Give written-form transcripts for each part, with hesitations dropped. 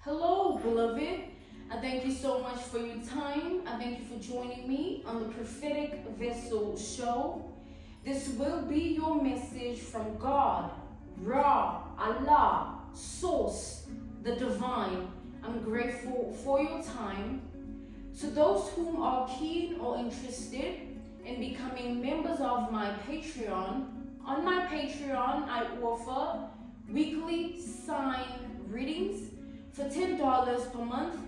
Hello, beloved. I thank you so much for your time. I thank you for joining me on the Prophetic Vessel Show. This will be your message from God, Ra, Allah, Source, the Divine. I'm grateful for your time. To those whom are keen or interested in becoming members of my Patreon, on my Patreon I offer weekly sign readings for $10 per month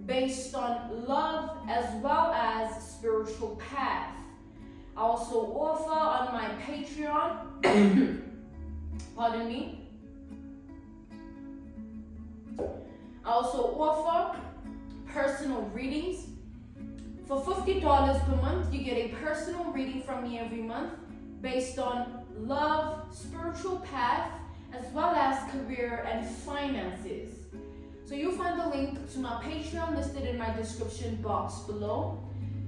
based on love as well as spiritual path. I also offer on my Patreon, pardon me, I also offer personal readings. For $50 per month, you get a personal reading from me every month based on love, spiritual path, as well as career and finances. So you'll find the link to my Patreon listed in my description box below.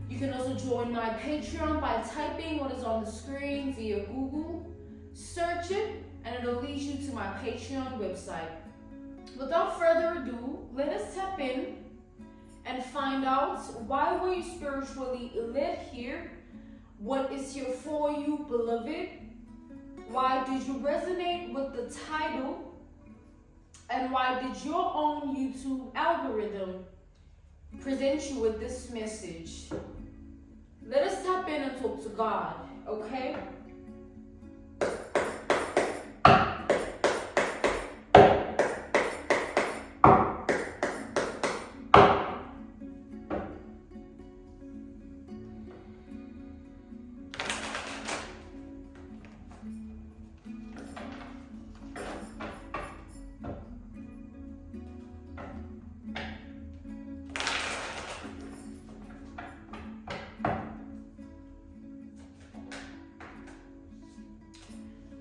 You can also join my Patreon by typing what is on the screen via Google. Search it and it'll lead you to my Patreon website. Without further ado, let us tap in and find out why were you spiritually led here? What is here for you, beloved? Why did you resonate with the title? And why did your own YouTube algorithm present you with this message? Let us tap in and talk to God, okay?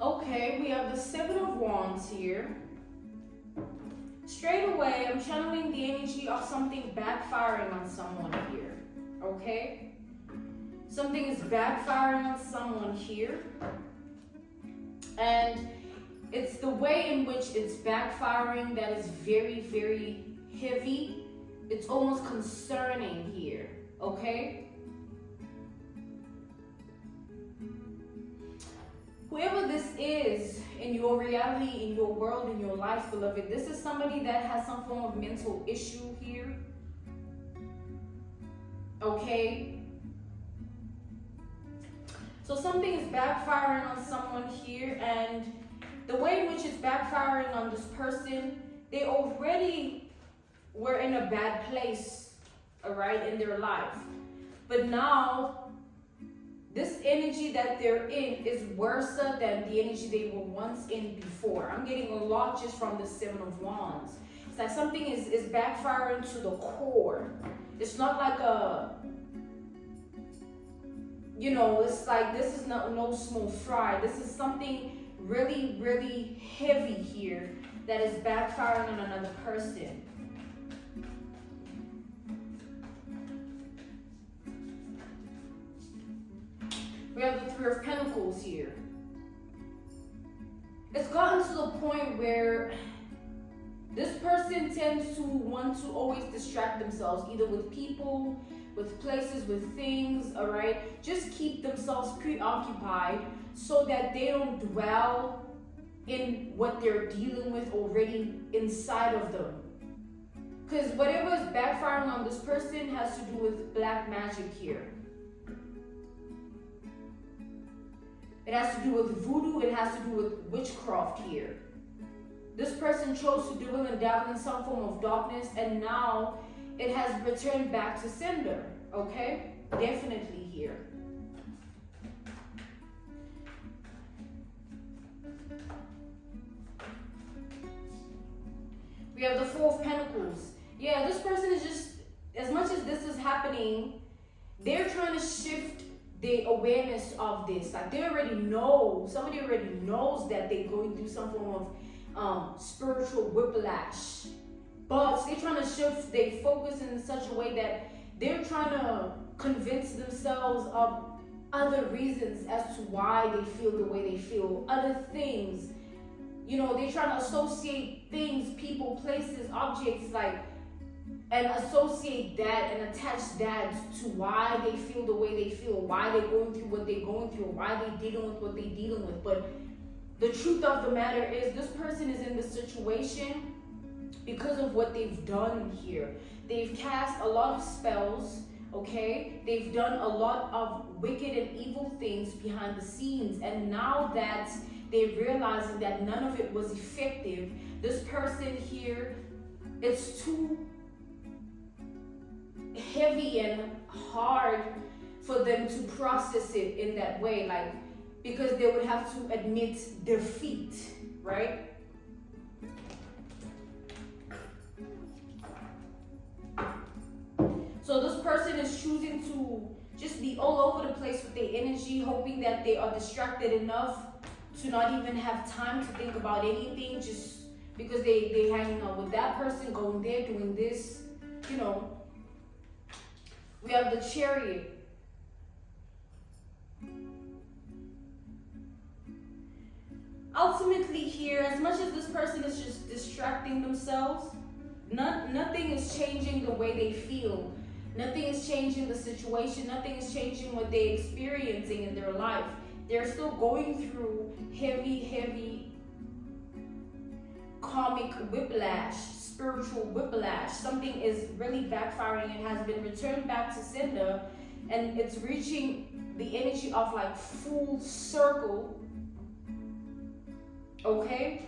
Okay, we have the Seven of Wands here. Straight away, I'm channeling the energy of something backfiring on someone here, okay? Something is backfiring on someone here. And it's the way in which it's backfiring that is very, very heavy. It's almost concerning here, okay? Whoever this is in your reality, in your world, in your life, beloved, this is somebody that has some form of mental issue here. Okay? So something is backfiring on someone here, and the way in which it's backfiring on this person, they already were in a bad place, all right, in their life. But now, this energy that they're in is worse than the energy they were once in before. I'm getting a lot just from the Seven of Wands. It's like something is backfiring to the core. It's not like a, you know, it's like this is not no small fry. This is something really, really heavy here that is backfiring on another person. We have the Three of Pentacles here. It's gotten to the point where this person tends to want to always distract themselves, either with people, with places, with things, all right? Just keep themselves preoccupied so that they don't dwell in what they're dealing with already inside of them. Because whatever is backfiring on this person has to do with black magic here. It has to do with voodoo. It has to do with witchcraft here. This person chose to dwell and dabble in some form of darkness, and now it has returned back to sender. Okay? Definitely here. We have the Four of Pentacles. Yeah, this person is just, as much as this is happening, they're trying to shift the awareness of this. Like they already know, somebody already knows that they're going through some form of spiritual whiplash. But they're trying to shift their focus in such a way that they're trying to convince themselves of other reasons as to why they feel the way they feel, other things You know, they're trying to associate things, people, places, objects, like, and associate that and attach that to why they feel the way they feel, why they're going through what they're going through, why they're dealing with what they're dealing with. But the truth of the matter is, this person is in this situation because of what they've done here. They've cast a lot of spells, okay? They've done a lot of wicked and evil things behind the scenes. And now that they're realizing that none of it was effective, this person here, it's too heavy and hard for them to process it in that way, like, because they would have to admit defeat, right? So this person is choosing to just be all over the place with their energy, hoping that they are distracted enough to not even have time to think about anything, just because they're hanging out with that person, going there, doing this, you know. We have the Chariot. Ultimately here, as much as this person is just distracting themselves, nothing is changing the way they feel. Nothing is changing the situation. Nothing is changing what they're experiencing in their life. They're still going through heavy karmic whiplash, spiritual whiplash. Something is really backfiring and has been returned back to sender, and it's reaching the energy of like full circle. Okay?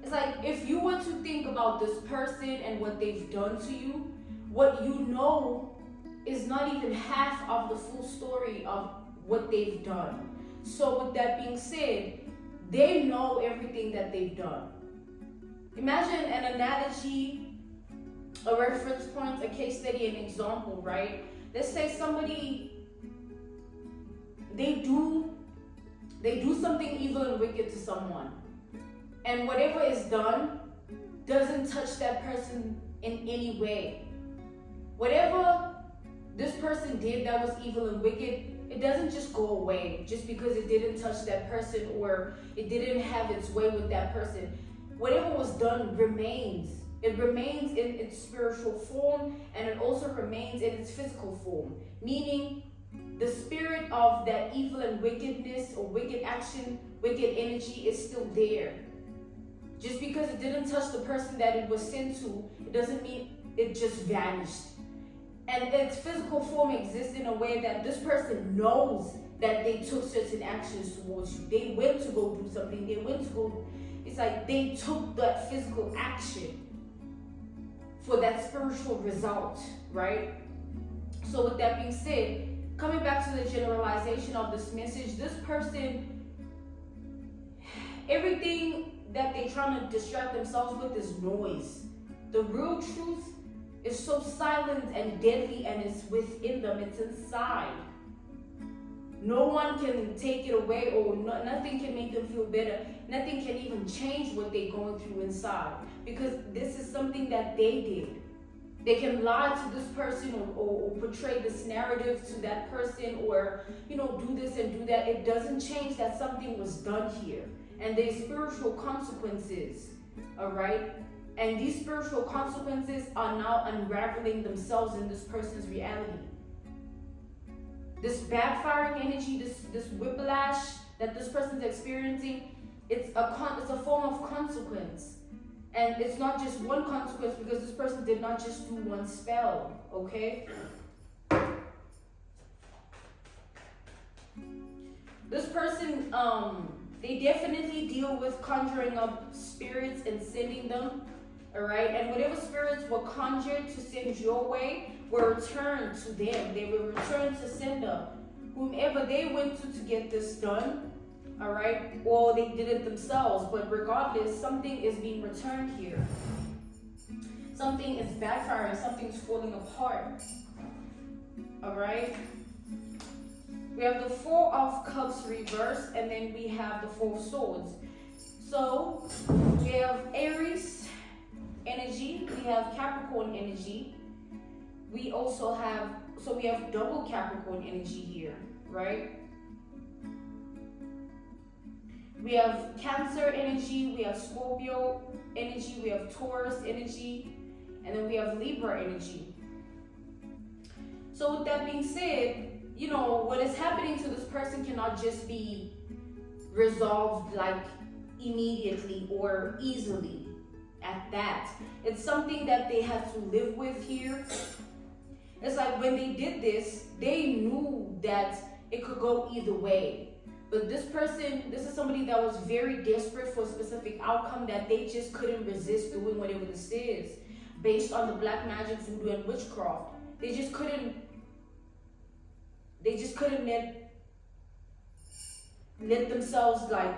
It's like, if you were to think about this person and what they've done to you, what you know is not even half of the full story of what they've done. So with that being said, they know everything that they've done. Imagine an analogy, a reference point, a case study, an example, right? Let's say somebody, they do something evil and wicked to someone. And whatever is done doesn't touch that person in any way. Whatever this person did that was evil and wicked, it doesn't just go away just because it didn't touch that person or it didn't have its way with that person. Whatever was done remains. It remains in its spiritual form, and it also remains in its physical form. Meaning, the spirit of that evil and wickedness or wicked action, wicked energy is still there. Just because it didn't touch the person that it was sent to, it doesn't mean it just vanished. And its physical form exists in a way that this person knows that they took certain actions towards you. They went to go do something. They went to go, it's like they took that physical action for that spiritual result, right? So with that being said, coming back to the generalization of this message, this person, everything that they're trying to distract themselves with is noise. The real truth is so silent and deadly, and it's within them, it's inside. No one can take it away, or nothing can make them feel better. Nothing can even change what they're going through inside, because this is something that they did. They can lie to this person or portray this narrative to that person, or, you know, do this and do that. It doesn't change that something was done here. And there's spiritual consequences, all right? And these spiritual consequences are now unraveling themselves in this person's reality. This backfiring energy, this whiplash that this person's experiencing, it's a form of consequence. And it's not just one consequence, because this person did not just do one spell, okay? This person, they definitely deal with conjuring up spirits and sending them, all right? And whatever spirits were conjured to send your way will return to them. They will return to sender, whomever they went to get this done, all right? Or they did it themselves. But regardless, something is being returned here. Something is backfiring. Something's falling apart, all right? We have the Four of Cups reversed, and then we have the Four of Swords. So we have Aries energy, we have Capricorn energy. We also have, so we have double Capricorn energy here, right? We have Cancer energy, we have Scorpio energy, we have Taurus energy, and then we have Libra energy. So with that being said, you know, what is happening to this person cannot just be resolved like immediately or easily at that. It's something that they have to live with here. It's like when they did this, they knew that it could go either way. But this person, this is somebody that was very desperate for a specific outcome that they just couldn't resist doing whatever this is. Based on the black magic, voodoo, and witchcraft. They just couldn't let themselves like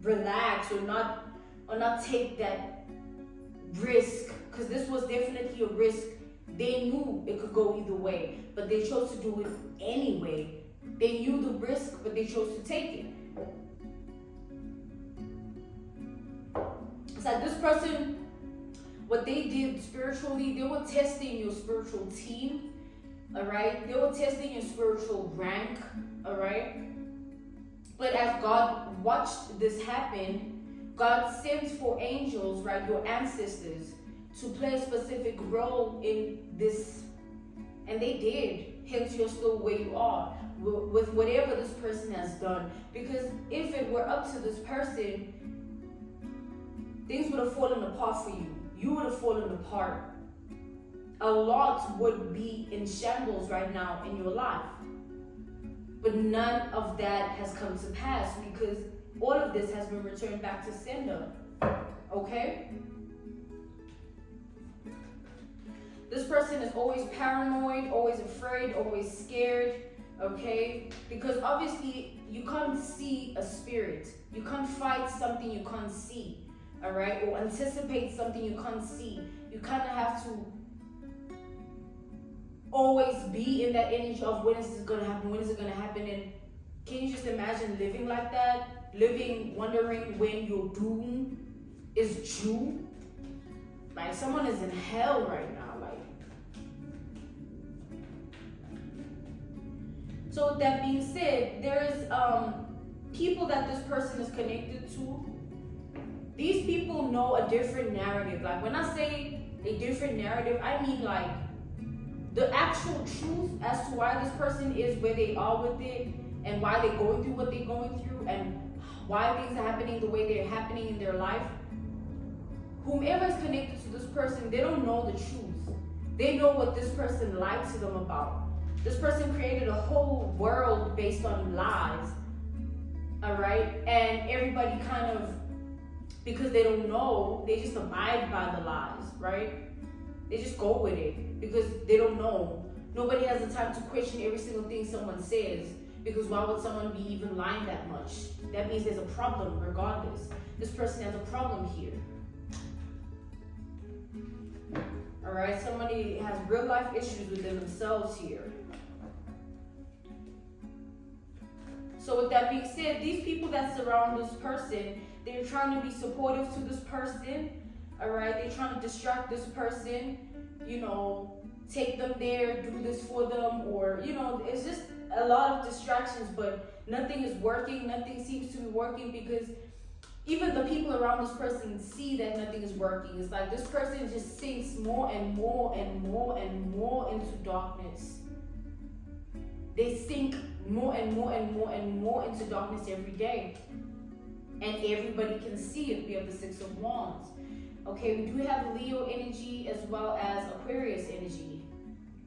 relax or not take that risk, because this was definitely a risk. They knew it could go either way, but they chose to do it anyway. They knew the risk, but they chose to take it. It's like this person, what they did spiritually, they were testing your spiritual team, all right? They were testing your spiritual rank, all right? But as God watched this happen, God sent for angels, right, your ancestors, to play a specific role in this, and they did. Hence, you're still where you are with whatever this person has done. Because if it were up to this person, things would have fallen apart for you. You would have fallen apart. A lot would be in shambles right now in your life. But none of that has come to pass because all of this has been returned back to sender. Okay? This person is always paranoid, always afraid, always scared, okay? Because obviously you can't see a spirit. You can't fight something you can't see, all right? Or anticipate something you can't see. You kind of have to always be in that energy of when is this going to happen, when is it going to happen? And can you just imagine living like that? Living wondering when your doom is due? Like someone is in hell right now. So with that being said, there's people that this person is connected to. These people know a different narrative. Like when I say a different narrative, I mean like the actual truth as to why this person is where they are with it and why they're going through what they're going through and why things are happening the way they're happening in their life. Whomever is connected to this person, they don't know the truth. They know what this person lied to them about. This person created a whole world based on lies, all right? And everybody kind of, because they don't know, they just abide by the lies, right? They just go with it because they don't know. Nobody has the time to question every single thing someone says, because why would someone be even lying that much? That means there's a problem regardless. This person has a problem here. All right, somebody has real life issues within themselves here. So with that being said, these people that surround this person, they're trying to be supportive to this person, all right? They're trying to distract this person, you know, take them there, do this for them, or, you know, it's just a lot of distractions, but nothing is working. Nothing seems to be working because even the people around this person see that nothing is working. It's like this person just sinks more and more and more and more into darkness. They sink more and more and more and more into darkness every day. And everybody can see it. We have the Six of Wands. Okay, we do have Leo energy as well as Aquarius energy.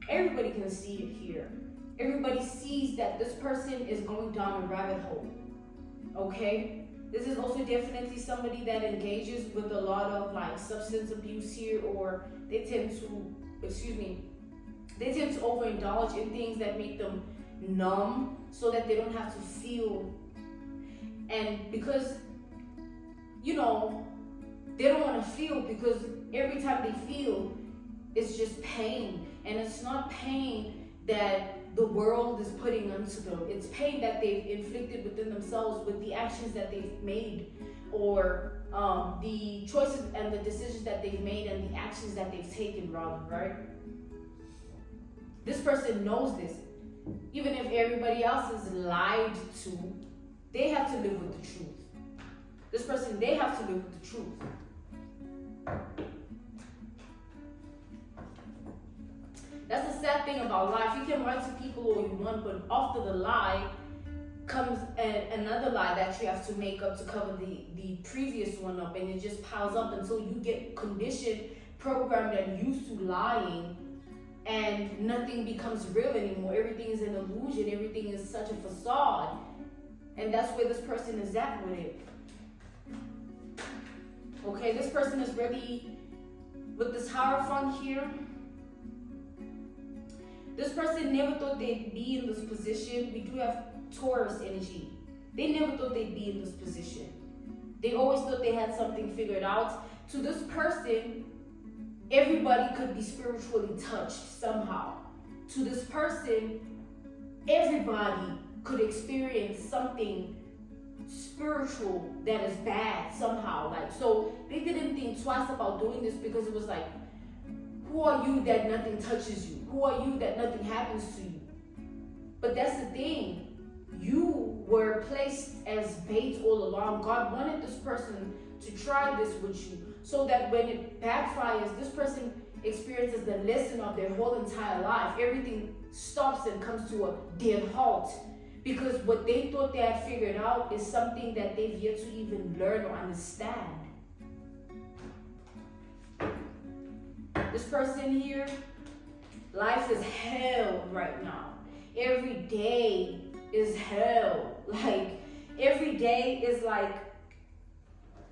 Everybody can see it here. Everybody sees that this person is going down a rabbit hole. Okay? This is also definitely somebody that engages with a lot of like substance abuse here, or they tend to, they tend to overindulge in things that make them numb so that they don't have to feel. And because, you know, they don't want to feel, because every time they feel, it's just pain. And it's not pain that the world is putting onto them. It's pain that they've inflicted within themselves with the actions that they've made, or the choices and the decisions that they've made and the actions that they've taken, rather, right? This person knows this. Even if everybody else is lied to, they have to live with the truth. This person, they have to live with the truth. That's the sad thing about life. You can lie to people all you want, but after the lie comes another lie that you have to make up to cover the previous one up, and it just piles up until you get conditioned, programmed, and used to lying, and nothing becomes real anymore. Everything is an illusion. Everything is such a facade, and that's where this person is at with it. Okay, this person is really, with this Hierophant here, this person never thought they'd be in this position. We do have Taurus energy. They never thought they'd be in this position. They always thought they had something figured out. To this person, everybody could be spiritually touched somehow. To this person, everybody could experience something spiritual that is bad somehow. Like, so they didn't think twice about doing this, because it was like, who are you that nothing touches you? Who are you that nothing happens to you? But that's the thing. You were placed as bait all along. God wanted this person to try this with you, so that when it backfires, this person experiences the lesson of their whole entire life. Everything stops and comes to a dead halt, because what they thought they had figured out is something that they've yet to even learn or understand. This person here, life is hell right now. Every day is hell. Like, every day is like,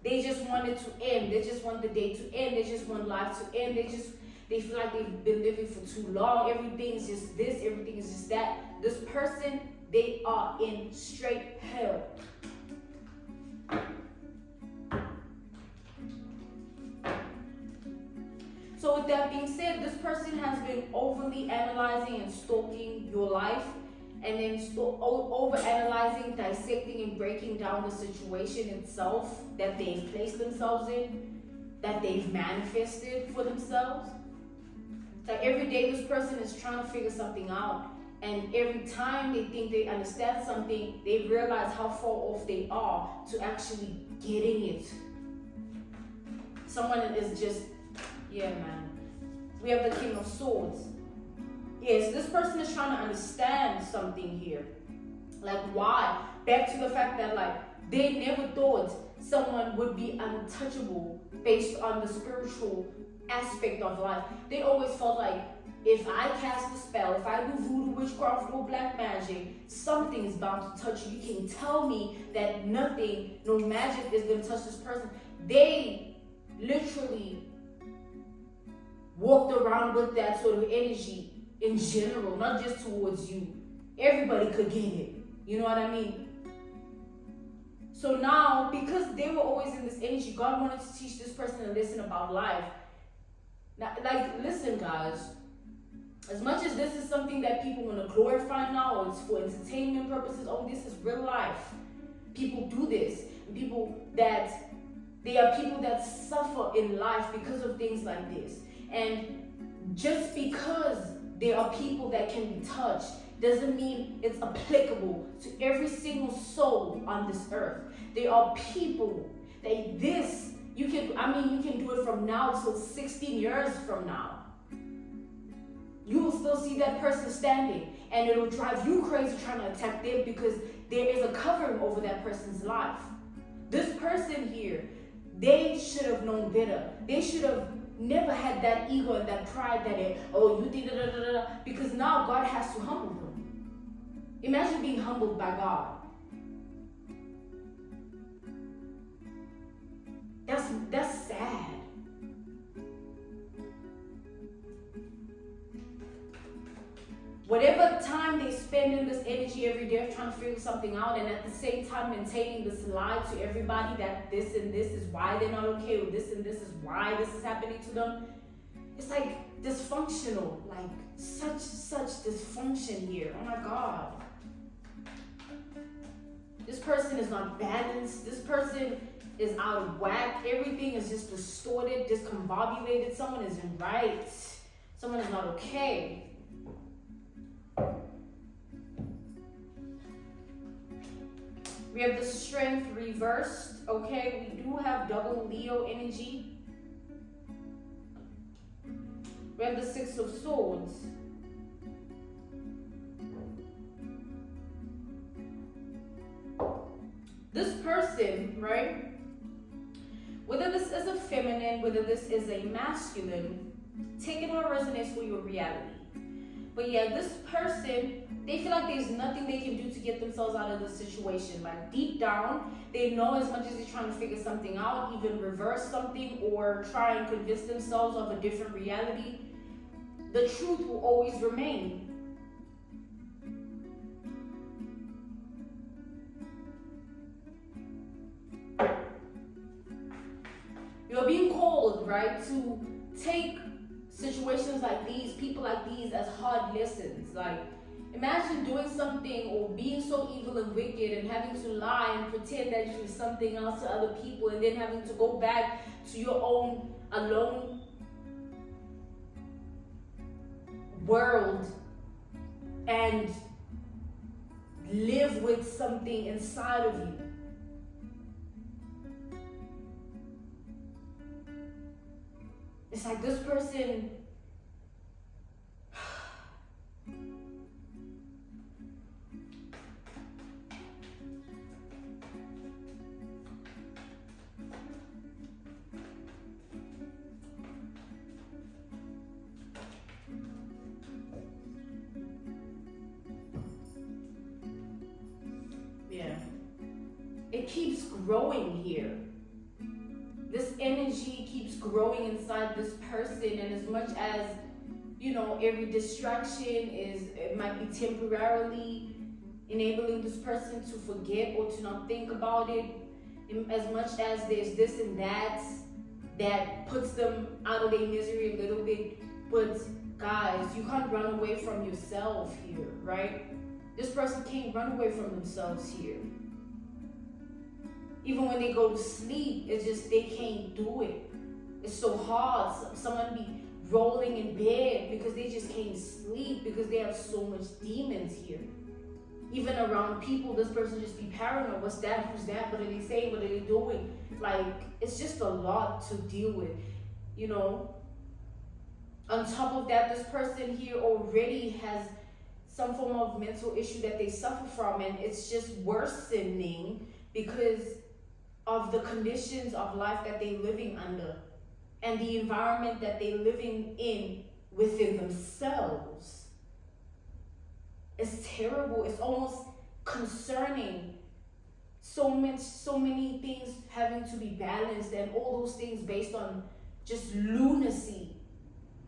they just want it to end. They just want the day to end. They just want life to end. They feel like they've been living for too long. Everything is just this, everything is just that. This person, they are in straight hell. So with that being said, this person has been overly analyzing and stalking your life, and then over-analyzing, dissecting, and breaking down the situation itself that they've placed themselves in, that they've manifested for themselves. Like, every day this person is trying to figure something out, and every time they think they understand something, they realize how far off they are to actually getting it. Someone is just, yeah, man. We have the King of Swords. Yes, this person is trying to understand something here. Like, why? Back to the fact that, like, they never thought someone would be untouchable based on the spiritual aspect of life. They always felt like, if I cast a spell, if I do voodoo, witchcraft, or black magic, something is bound to touch you. You can tell me that nothing, no magic is going to touch this person. They literally walked around with that sort of energy in general, not just towards you. Everybody could get it. You know what I mean? So now, because they were always in this energy, God wanted to teach this person a lesson about life. Now, like, listen, guys. As much as this is something that people want to glorify now, or it's for entertainment purposes, oh, this is real life. People do this. They are people that suffer in life because of things like this. And just because there are people that can be touched doesn't mean it's applicable to every single soul on this earth. There are people that you can do it from now till 16 years from now. You will still see that person standing, and it'll drive you crazy trying to attack them, because there is a covering over that person's life. This person here, they should have known better. They should have never had that ego and that pride that you think da. Because now God has to humble them. Imagine being humbled by God. That's sad. Whatever time they spend in this energy every day trying to figure something out, and at the same time maintaining this lie to everybody that this and this is why they're not okay, or this and this is why this is happening to them. It's like dysfunctional, like such dysfunction here. Oh my God. This person is not balanced. This person is out of whack. Everything is just distorted, discombobulated. Someone isn't right. Someone is not okay. We have the Strength reversed, okay? We do have double Leo energy. We have the Six of Swords. This person, right? Whether this is a feminine, whether this is a masculine, take it how it resonates for your reality. But yeah, this person, they feel like there's nothing they can do to get themselves out of this situation. Like deep down, they know as much as they're trying to figure something out, even reverse something or try and convince themselves of a different reality, the truth will always remain. You're being called, right, to take situations like these, people like these, as hard lessons. Like, imagine doing something or being so evil and wicked and having to lie and pretend that you're something else to other people, and then having to go back to your own alone world and live with something inside of you. It's like this person, yeah, it keeps growing here. This energy keeps growing inside this person, and as much as, you know, every distraction it might be temporarily enabling this person to forget or to not think about it, as much as there's this and that puts them out of their misery a little bit. But guys, you can't run away from yourself here, right? This person can't run away from themselves here. Even when they go to sleep, it's just they can't do it. It's so hard. Someone be rolling in bed because they just can't sleep because they have so much demons here. Even around people, this person just be paranoid. What's that? Who's that? What are they saying? What are they doing? Like, it's just a lot to deal with, you know. On top of that, this person here already has some form of mental issue that they suffer from, and it's just worsening because of the conditions of life that they're living under and the environment that they're living in within themselves. It's terrible. It's almost concerning. So many things having to be balanced, and all those things based on just lunacy.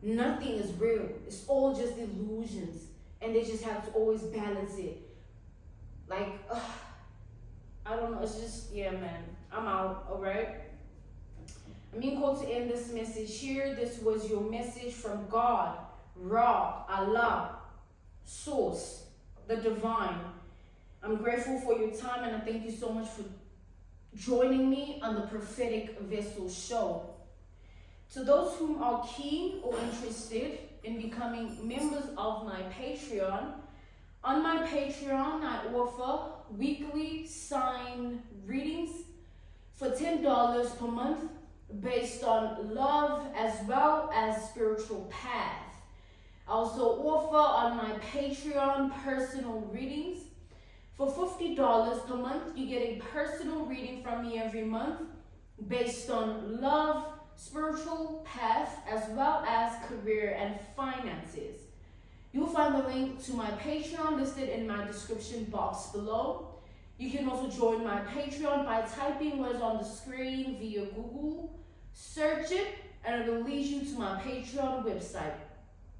Nothing is real. It's all just illusions, and they just have to always balance it. Like, I don't know. It's just, yeah, man. I'm out, all right? I'm being called to end this message here. This was your message from God, Ra, Allah, Source, the Divine. I'm grateful for your time, and I thank you so much for joining me on the Prophetic Vessel Show. To those whom are keen or interested in becoming members of my Patreon, on my Patreon, I offer weekly sign readings for $10 per month based on love as well as spiritual path. I also offer on my Patreon personal readings. For $50 per month, you get a personal reading from me every month based on love, spiritual path, as well as career and finances. You'll find the link to my Patreon listed in my description box below. You can also join my Patreon by typing what is on the screen via Google. Search it, and it will lead you to my Patreon website.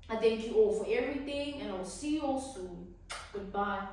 I thank you all for everything, and I will see you all soon. Goodbye.